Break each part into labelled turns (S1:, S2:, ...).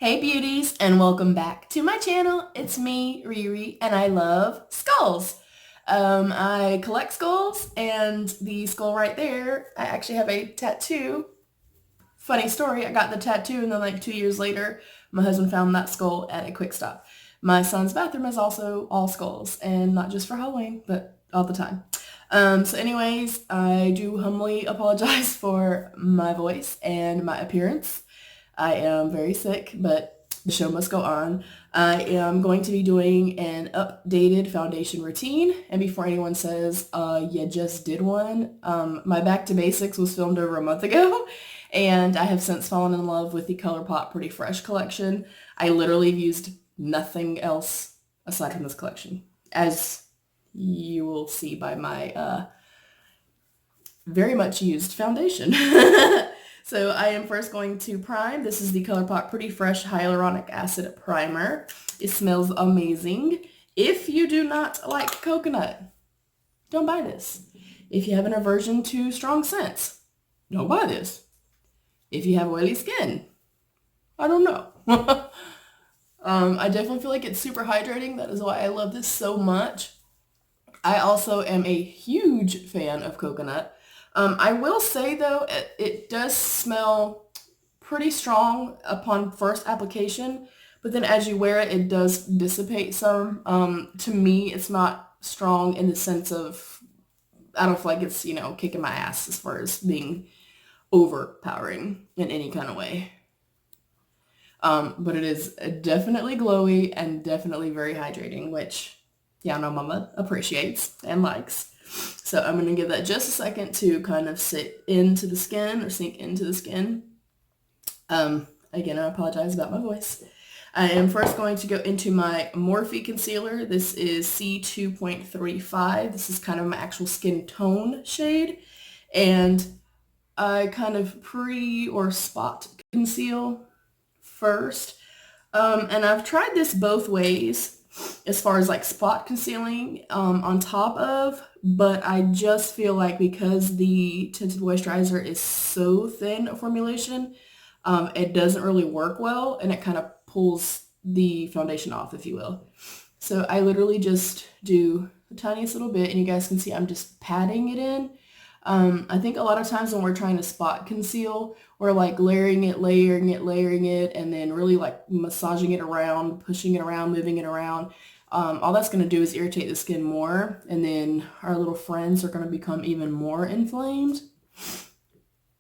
S1: Hey beauties, and welcome back to my channel. It's me, Riri, and I love skulls. I collect skulls, and the skull right there, I actually have a tattoo. Funny story, I got the tattoo and then like 2 years later, my husband found that skull at a quick stop. My son's bathroom is also all skulls, and not just for Halloween, but all the time. So anyways, I do humbly apologize for my voice and my appearance. I am very sick, but the show must go on. I am going to be doing an updated foundation routine. And before anyone says, you just did one, my Back to Basics was filmed over a month ago. And I have since fallen in love with the ColourPop Pretty Fresh collection. I literally have used nothing else aside from this collection, as you will see by my very much used foundation. So I am first going to prime. This is the ColourPop Pretty Fresh Hyaluronic Acid Primer. It smells amazing. If you do not like coconut, don't buy this. If you have an aversion to strong scents, don't buy this. If you have oily skin, I don't know. I definitely feel like it's super hydrating. That is why I love this so much. I also am a huge fan of coconut. I will say though, it does smell pretty strong upon first application, but then as you wear it, it does dissipate some. To me, it's not strong in the sense of, I don't feel like it's, kicking my ass as far as being overpowering in any kind of way. But it is definitely glowy and definitely very hydrating, which y'all know mama appreciates and likes. So I'm going to give that just a second to kind of sit into the skin or sink into the skin. Again, I apologize about my voice. I am first going to go into my Morphe concealer. This is C2.35. This is kind of my actual skin tone shade. And I kind of pre or spot conceal first. And I've tried this both ways as far as like spot concealing on top of, but I just feel like because the tinted moisturizer is so thin a formulation, it doesn't really work well, and it kind of pulls the foundation off, if you will. So I literally just do the tiniest little bit, and you guys can see I'm just patting it in. I think a lot of times when we're trying to spot conceal, we're like layering it, and then really like massaging it around, pushing it around, moving it around. All that's going to do is irritate the skin more, and then our little friends are going to become even more inflamed.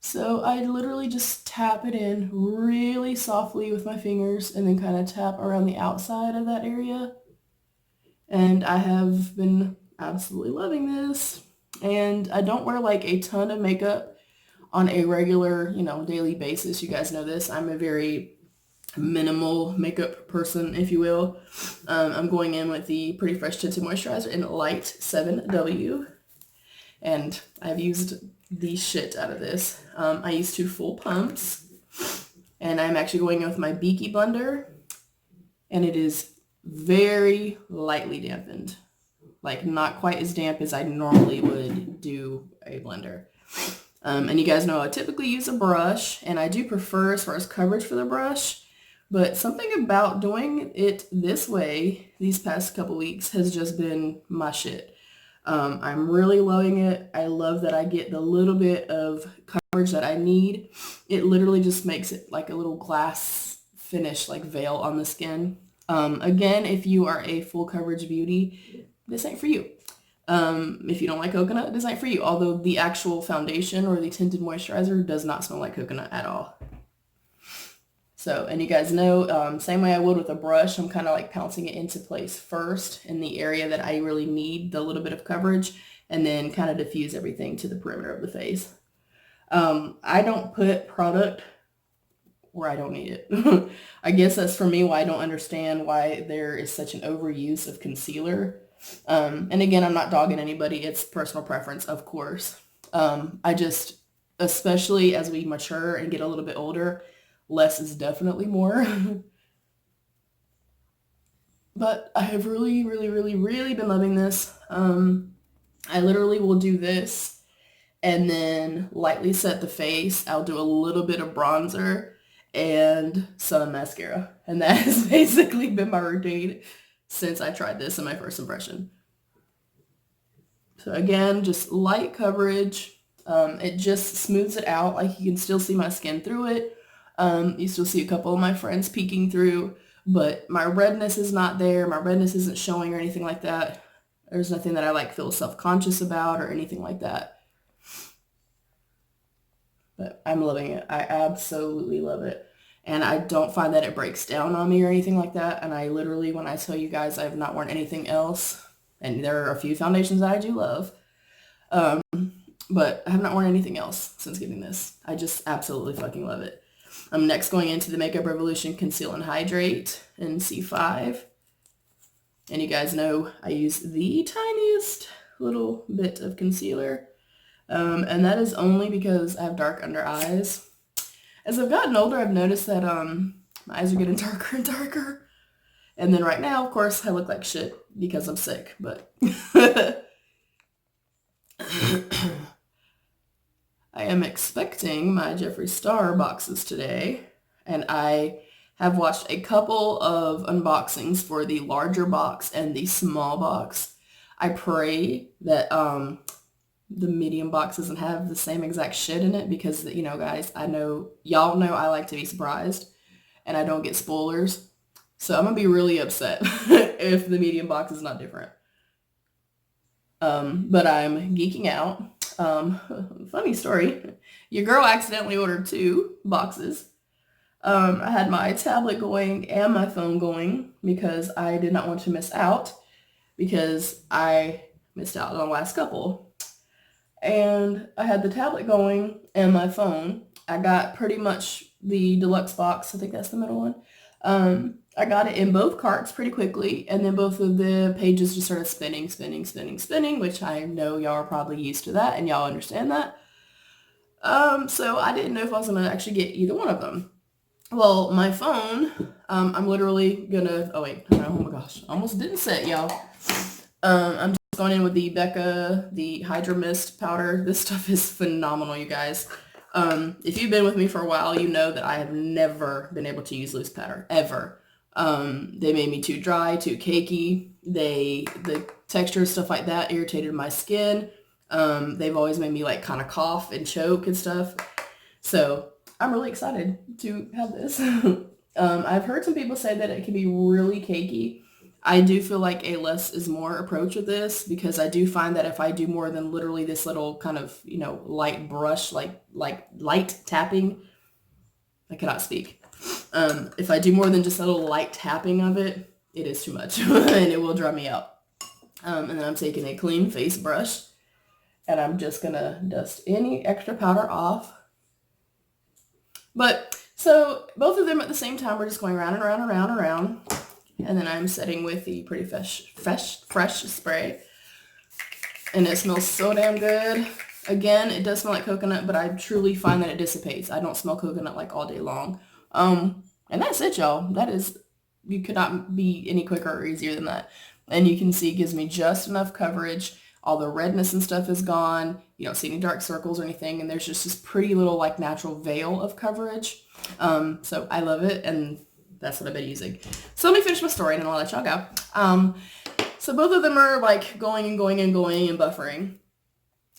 S1: So I literally just tap it in really softly with my fingers, and then kind of tap around the outside of that area. And I have been absolutely loving this. And I don't wear like a ton of makeup on a regular, daily basis. You guys know this. I'm a very minimal makeup person, if you will. I'm going in with the Pretty Fresh Tinted Moisturizer in Light 7W. And I've used the shit out of this. I used 2 full pumps. And I'm actually going in with my Beaky blender. And it is very lightly dampened. Like not quite as damp as I normally would do a blender. And you guys know I typically use a brush, and I do prefer as far as coverage for the brush, but something about doing it this way these past couple weeks has just been my shit. I'm really loving it. I love that I get the little bit of coverage that I need. It literally just makes it like a little glass finish, like veil on the skin. Again, if you are a full coverage beauty, this ain't for you. If you don't like coconut, this ain't for you. Although the actual foundation or the tinted moisturizer does not smell like coconut at all. So, and you guys know, same way I would with a brush, I'm kind of like pouncing it into place first in the area that I really need the little bit of coverage, and then kind of diffuse everything to the perimeter of the face. I don't put product where I don't need it. I guess that's for me why I don't understand why there is such an overuse of concealer. And again, I'm not dogging anybody. It's personal preference, of course. I just, especially as we mature and get a little bit older, less is definitely more. But I have really, really, really, really been loving this. I literally will do this and then lightly set the face. I'll do a little bit of bronzer, and some mascara. And that has basically been my routine since I tried this in my first impression. So again, just light coverage. It just smooths it out. Like you can still see my skin through it. You still see a couple of my friends peeking through, but my redness is not there. My redness isn't showing or anything like that. There's nothing that I like feel self-conscious about or anything like that. But I'm loving it. I absolutely love it. And I don't find that it breaks down on me or anything like that. And I literally, when I tell you guys I have not worn anything else, and there are a few foundations that I do love, but I have not worn anything else since getting this. I just absolutely fucking love it. I'm next going into the Makeup Revolution Conceal and Hydrate in C5. And you guys know I use the tiniest little bit of concealer. And that is only because I have dark under eyes. As I've gotten older, I've noticed that my eyes are getting darker and darker. And then right now, of course, I look like shit because I'm sick, but I am expecting my Jeffree Star boxes today, and I have watched a couple of unboxings for the larger box and the small box. I pray that the medium box doesn't have the same exact shit in it because, you know, guys, I know, y'all know I like to be surprised and I don't get spoilers. So I'm going to be really upset if the medium box is not different. But I'm geeking out. Funny story. Your girl accidentally ordered 2 boxes. I had my tablet going and my phone going because I did not want to miss out because I missed out on the last couple. And I had the tablet going and my phone. I got pretty much the deluxe box. I think that's the middle one. I got it in both carts pretty quickly, and then both of the pages just started spinning, which I know y'all are probably used to that, and y'all understand that. So I didn't know if I was going to actually get either one of them. Well, my phone, I'm literally going to, oh my gosh, I almost didn't say it, y'all. I'm just going in with the Becca, the Hydra Mist powder. This stuff is phenomenal, you guys. If you've been with me for a while, you know that I have never been able to use loose powder, ever. They made me too dry, too cakey. The texture, stuff like that, irritated my skin. They've always made me like kind of cough and choke and stuff. So I'm really excited to have this. I've heard some people say that it can be really cakey. I do feel like a less is more approach with this because I do find that if I do more than literally this little kind of, you know, light brush, like light tapping, I cannot speak. If I do more than just a little light tapping of it, it is too much and it will dry me out. And then I'm taking a clean face brush and I'm just going to dust any extra powder off. But so both of them at the same time, we're just going round and round and round and round. And then I'm setting with the Pretty Fresh spray. And it smells so damn good. Again, it does smell like coconut, but I truly find that it dissipates. I don't smell coconut like all day long. And that's it, y'all. That is, you could not be any quicker or easier than that. And you can see it gives me just enough coverage. All the redness and stuff is gone. You don't see any dark circles or anything. And there's just this pretty little like natural veil of coverage. So I love it. And that's what I've been using. So let me finish my story and then I'll let y'all go. So both of them are like going and buffering.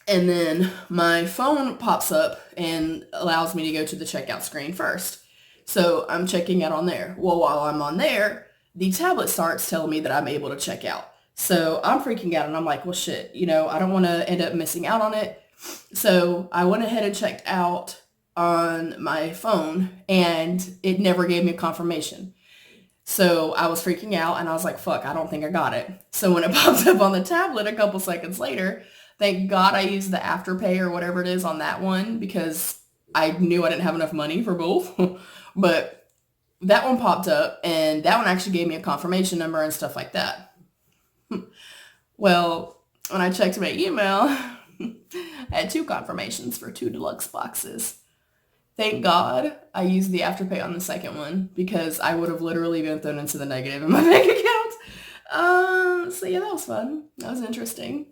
S1: And then my phone pops up and allows me to go to the checkout screen first. So I'm checking out on there. Well, while I'm on there, the tablet starts telling me that I'm able to check out. So I'm freaking out and I'm like, well, shit, you know, I don't want to end up missing out on it. So I went ahead and checked out on my phone and it never gave me a confirmation. So I was freaking out and I was like, fuck, I don't think I got it. So when it popped up on the tablet a couple seconds later, thank God I used the Afterpay or whatever it is on that one because I knew I didn't have enough money for both. But that one popped up and that one actually gave me a confirmation number and stuff like that. Well, when I checked my email, I had 2 confirmations for 2 deluxe boxes. Thank God I used the Afterpay on the second one because I would have literally been thrown into the negative in my bank account. So yeah, that was fun. That was interesting.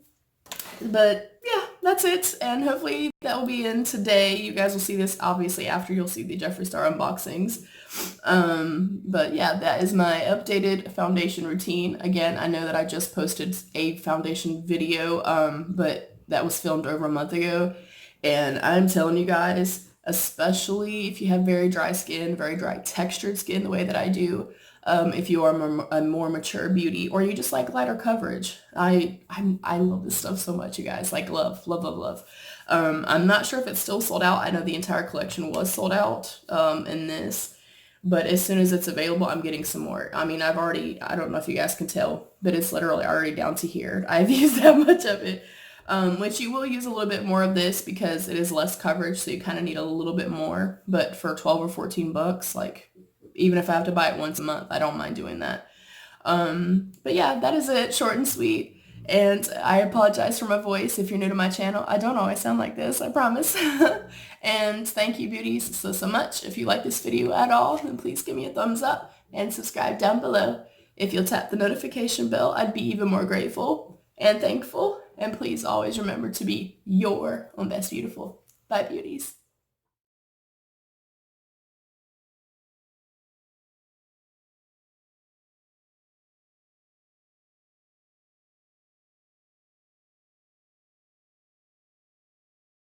S1: But yeah, that's it, and hopefully that will be in today. You guys will see this obviously after you'll see the Jeffree Star unboxings. But yeah, that is my updated foundation routine. Again, I know that I just posted a foundation video, but that was filmed over a month ago. And I'm telling you guys, especially if you have very dry skin, very dry textured skin, the way that I do, if you are a more mature beauty, or you just like lighter coverage. I love this stuff so much, you guys. Like love, love, love, love. I'm not sure if it's still sold out. I know the entire collection was sold out in this. But as soon as it's available, I'm getting some more. I mean, I don't know if you guys can tell, but it's literally already down to here. I've used that much of it. Which you will use a little bit more of this because it is less coverage, so you kind of need a little bit more. But for 12 or 14 bucks, like, even if I have to buy it once a month, I don't mind doing that. But yeah, that is it. Short and sweet. And I apologize for my voice if you're new to my channel. I don't always sound like this, I promise. And thank you, beauties, so much. If you like this video at all, then please give me a thumbs up and subscribe down below. If you'll tap the notification bell, I'd be even more grateful and thankful. And please always remember to be your own best beautiful. Bye, beauties.